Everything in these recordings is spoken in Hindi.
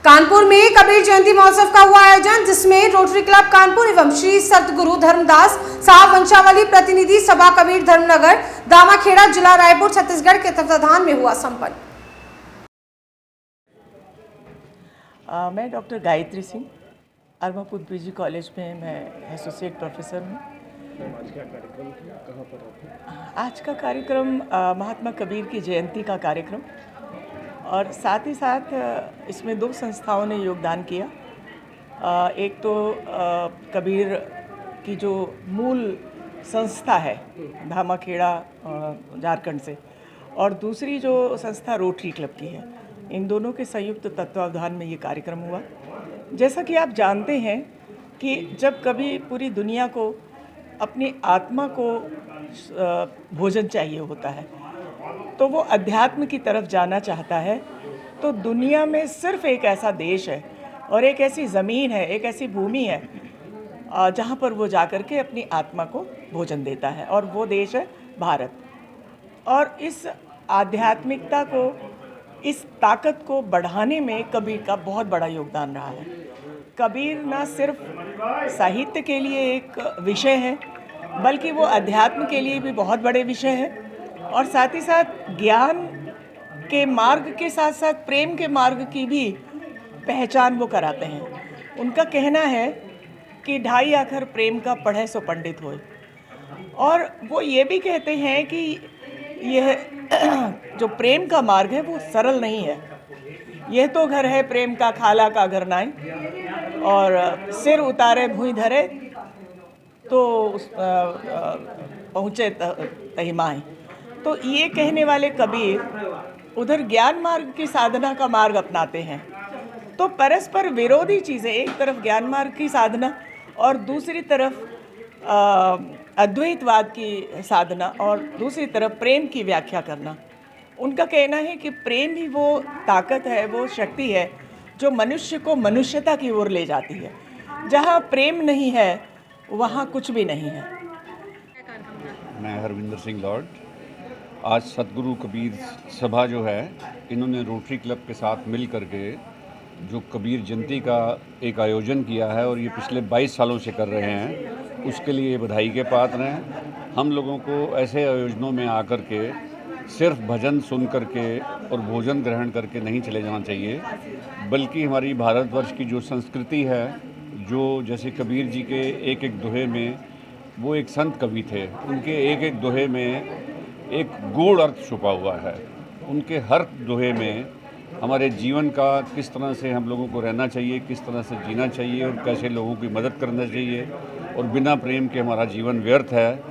कानपुर में कबीर जयंती महोत्सव का हुआ आयोजन, जिसमें रोटरी क्लब कानपुर एवं श्री सतगुरु धर्मदास साहब वंशावली प्रतिनिधि सभा कबीर धर्मनगर दामाखेड़ा जिला रायपुर छत्तीसगढ़ के तत्वाधान में हुआ संपन्न। मैं doctor Gayatri Singh, Armapur PG college में मैं एसोसिएट प्रोफेसर हूँ। आज क्या कार्यक्रम किया, कहाँ पर आप? आज का कार्यक्रम महात्मा कबीर की जयंती का कार्यक्रम, और साथ ही साथ इसमें दो संस्थाओं ने योगदान किया। एक तो कबीर की जो मूल संस्था है दामाखेड़ा झारखंड से, और दूसरी जो संस्था रोटरी क्लब की है। इन दोनों के संयुक्त तत्वावधान में ये कार्यक्रम हुआ। जैसा कि आप जानते हैं कि जब कभी पूरी दुनिया को अपनी आत्मा को भोजन चाहिए होता है, तो वो अध्यात्म की तरफ जाना चाहता है, तो दुनिया में सिर्फ एक ऐसा देश है और एक ऐसी ज़मीन है, एक ऐसी भूमि है जहाँ पर वो जाकर के अपनी आत्मा को भोजन देता है, और वो देश है भारत। और इस आध्यात्मिकता को, इस ताकत को बढ़ाने में कबीर का बहुत बड़ा योगदान रहा है। कबीर ना सिर्फ साहित्य के लिए एक विषय है, बल्कि वो अध्यात्म के लिए भी बहुत बड़े विषय हैं, और साथ ही साथ ज्ञान के मार्ग के साथ साथ प्रेम के मार्ग की भी पहचान वो कराते हैं। उनका कहना है कि ढाई आखर प्रेम का पढ़े सो पंडित होए, और वो ये भी कहते हैं कि यह जो प्रेम का मार्ग है वो सरल नहीं है। यह तो घर है प्रेम का खाला का घर नाई, और सिर उतारे भूई धरे तो पहुँचे तहिमाही। तो ये कहने वाले कबीर उधर ज्ञान मार्ग की साधना का मार्ग अपनाते हैं। तो परस्पर विरोधी चीज़ें, एक तरफ ज्ञान मार्ग की साधना और दूसरी तरफ अद्वैतवाद की साधना, और दूसरी तरफ प्रेम की व्याख्या करना। उनका कहना है कि प्रेम ही वो ताकत है, वो शक्ति है जो मनुष्य को मनुष्यता की ओर ले जाती है। जहाँ प्रेम नहीं है वहाँ कुछ भी नहीं है। मैं हरविंदर सिंह लॉर्ड। आज सतगुरु कबीर सभा जो है, इन्होंने रोटरी क्लब के साथ मिल करके जो कबीर जयंती का एक आयोजन किया है, और ये पिछले 22 सालों से कर रहे हैं, उसके लिए बधाई के पात्र हैं। हम लोगों को ऐसे आयोजनों में आकर के सिर्फ भजन सुन करके और भोजन ग्रहण करके नहीं चले जाना चाहिए, बल्कि हमारी भारतवर्ष की जो संस्कृति है, जो जैसे कबीर जी के एक एक दोहे में, वो एक संत कवि थे, उनके एक एक दोहे में एक गूढ़ अर्थ छुपा हुआ है। उनके हर दोहे में हमारे जीवन का किस तरह से हम लोगों को रहना चाहिए, किस तरह से जीना चाहिए, और कैसे लोगों की मदद करना चाहिए, और बिना प्रेम के हमारा जीवन व्यर्थ है।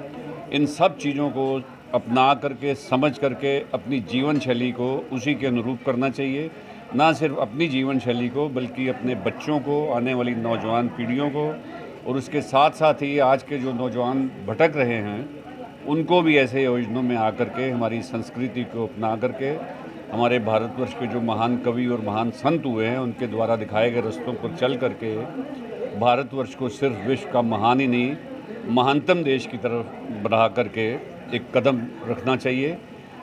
इन सब चीज़ों को अपना करके, समझ करके अपनी जीवन शैली को उसी के अनुरूप करना चाहिए। ना सिर्फ अपनी जीवन शैली को, बल्कि अपने बच्चों को, आने वाली नौजवान पीढ़ियों को, और उसके साथ साथ ही आज के जो नौजवान भटक रहे हैं, उनको भी ऐसे योजनाओं में आकर के हमारी संस्कृति को अपना करके, हमारे भारतवर्ष के जो महान कवि और महान संत हुए हैं, उनके द्वारा दिखाए गए रास्तों पर चल करके भारतवर्ष को सिर्फ विश्व का महान ही नहीं, महानतम देश की तरफ बढ़ा करके एक कदम रखना चाहिए।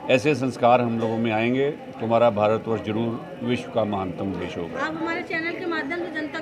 ऐसे संस्कार हम लोगों में आएंगे तो हमारा भारतवर्ष जरूर विश्व का महानतम देश होगा। आप हमारे चैनल के माध्यम से जनता